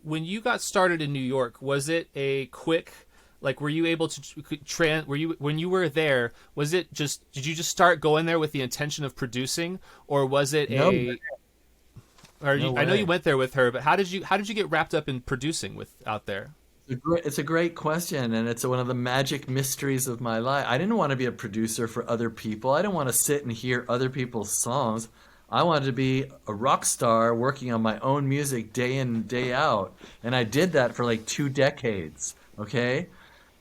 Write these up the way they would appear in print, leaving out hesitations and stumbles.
when you got started in New York, was it a quick, like, were you able to were you, when you were there, was it just, did you just start going there with the intention of producing, or was it No, no I know you way. went there with her, but how did you get wrapped up in producing with out there? It's a great question, and it's one of the magic mysteries of my life. I didn't want to be a producer for other people. I didn't want to sit and hear other people's songs. I wanted to be a rock star working on my own music day in and day out. And I did that for like 2 decades, okay?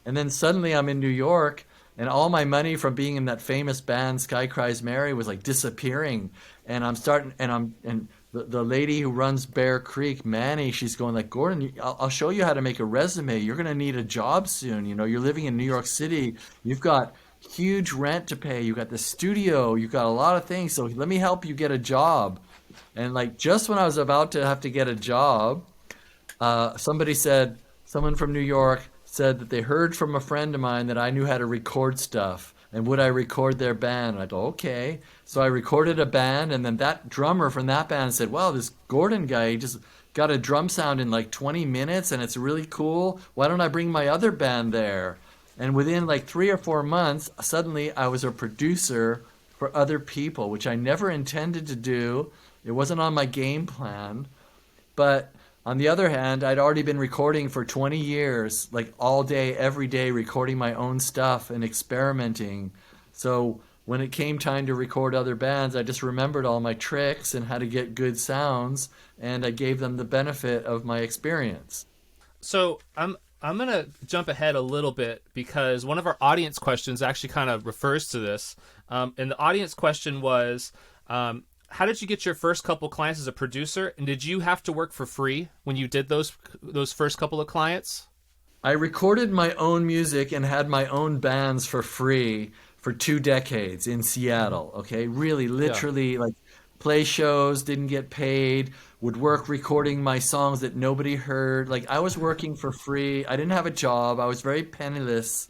And then suddenly I'm in New York, and all my money from being in that famous band Sky Cries Mary was like disappearing. And I'm starting, and the lady who runs Bear Creek, Manny, she's going like, Gordon, I'll show you how to make a resume. You're gonna need a job soon. You know, you're living in New York City. You've got huge rent to pay. You got the studio. You've got a lot of things. So let me help you get a job. And like just when I was about to have to get a job, someone from New York said that they heard from a friend of mine that I knew how to record stuff. And would I record their band? And I go, okay. So I recorded a band, and then that drummer from that band said, wow, this Gordon guy, he just got a drum sound in like 20 minutes, and it's really cool. Why don't I bring my other band there? And within like 3 or 4 months, suddenly I was a producer for other people, which I never intended to do. It wasn't on my game plan. But on the other hand, I'd already been recording for 20 years, like all day, every day, recording my own stuff and experimenting. So when it came time to record other bands, I just remembered all my tricks and how to get good sounds, and I gave them the benefit of my experience. So I'm gonna jump ahead a little bit because one of our audience questions actually kind of refers to this. And the audience question was, how did you get your first couple clients as a producer? And did you have to work for free when you did those first couple of clients? I recorded my own music and had my own bands for free for 2 decades in Seattle. Okay, really, Yeah. literally, like play shows, didn't get paid, would work recording my songs that nobody heard. Like I was working for free. I didn't have a job. I was very penniless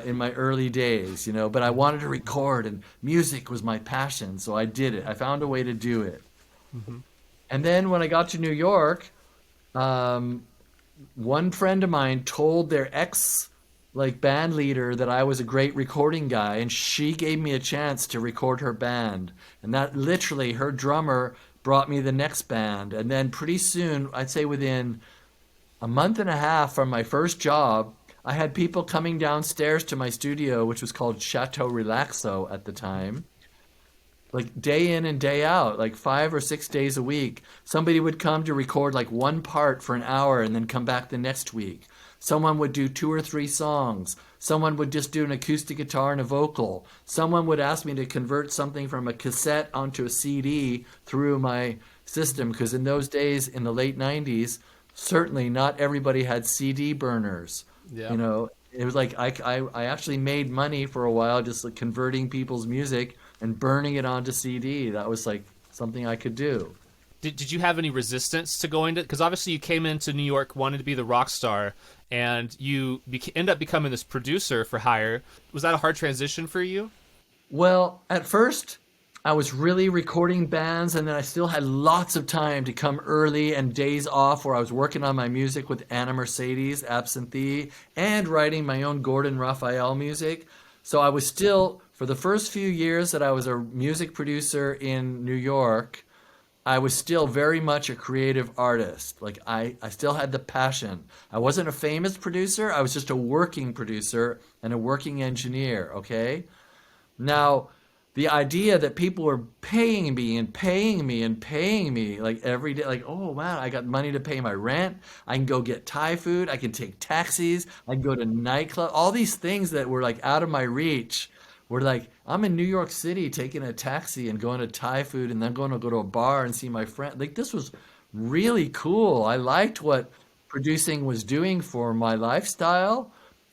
in my early days, you know, but I wanted to record and music was my passion. So I did it. I found a way to do it. Hmm. And then when I got to New York, um, one friend of mine told their ex like band leader that I was a great recording guy, and she gave me a chance to record her band. And that literally, her drummer brought me the next band. And then pretty soon, I'd say within a month and a half from my first job, I had people coming downstairs to my studio, which was called Chateau Relaxo at the time, like day in and day out, like 5 or 6 days a week. Somebody would come to record like one part for an hour and then come back the next week. Someone would do 2 or 3 songs. Someone would just do an acoustic guitar and a vocal. Someone would ask me to convert something from a cassette onto a CD through my system, because in those days, in the late 90s, certainly not everybody had CD burners. Yeah. You know, it was like I actually made money for a while just like converting people's music and burning it onto CD. That was like something I could do. Did you have any resistance to going to? Because obviously you came into New York wanting to be the rock star, and you end up becoming this producer for hire. Was that a hard transition for you? Well, at first, I was really recording bands, and then I still had lots of time to come early and days off where I was working on my music with Anna Mercedes, Absinthe, and writing my own Gordon Raphael music. So I was still, for the first few years that I was a music producer in New York, I was still very much a creative artist. Like I still had the passion. I wasn't a famous producer, I was just a working producer and a working engineer, okay? Now, the idea that people were paying me and paying me and paying me like every day, like, oh man, I got money to pay my rent. I can go get Thai food. I can take taxis. I can go to nightclub. All these things that were like out of my reach were like, I'm in New York City taking a taxi and going to Thai food and then going to go to a bar and see my friend. Like, this was really cool. I liked what producing was doing for my lifestyle.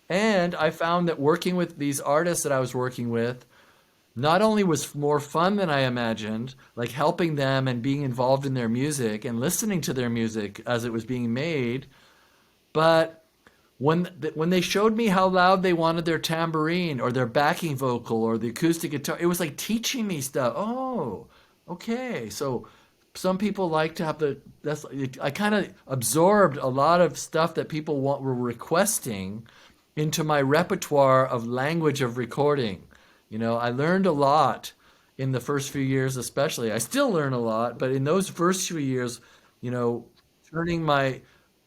And I found that working with these artists that I was working with not only was more fun than I imagined, like helping them and being involved in their music and listening to their music as it was being made, but when they showed me how loud they wanted their tambourine or their backing vocal or the acoustic guitar, it was like teaching me stuff. Oh, okay. So some people like to have I kind of absorbed a lot of stuff that people were requesting into my repertoire of language of recording. I learned a lot in the first few years, especially. I still learn a lot, but in those first few years, you know, turning my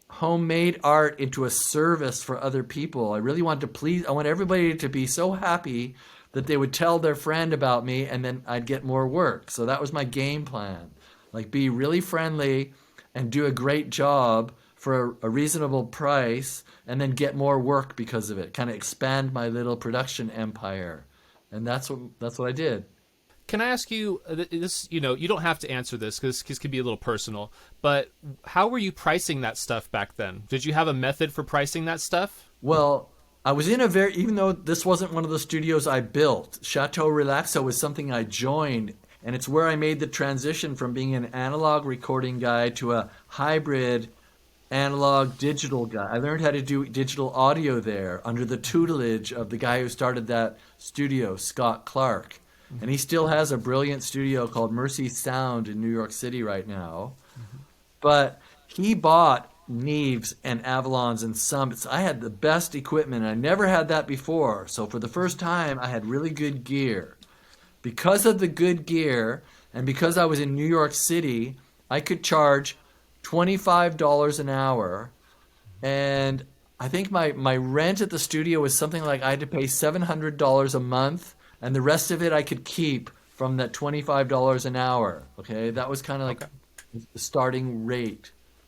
homemade art into a service for other people. I really want to please, I want everybody to be so happy that they would tell their friend about me and then I'd get more work. So that was my game plan. Like be really friendly and do a great job for a reasonable price and then get more work because of it. Kind of expand my little production empire. And that's what I did. Can I ask you this? You don't have to answer this because this can be a little personal. But how were you pricing that stuff back then? Did you have a method for pricing that stuff? Well, I was in a very, even though this wasn't one of the studios I built, Chateau Relaxo was something I joined, and it's where I made the transition from being an analog recording guy to a hybrid analog digital guy. I learned how to do digital audio there under the tutelage of the guy who started that studio, Scott Clark. And he still has a brilliant studio called Mercy Sound in New York City right now. But he bought Neves and Avalons and Summits. I had the best equipment. I never had that before. So for the first time, I had really good gear. Because of the good gear and because I was in New York City, I could charge $25 an hour. And I think my rent at the studio was something like I had to pay $700 a month. And the rest of it I could keep from that $25 an hour. Okay, that was kind of like Okay. the starting rate.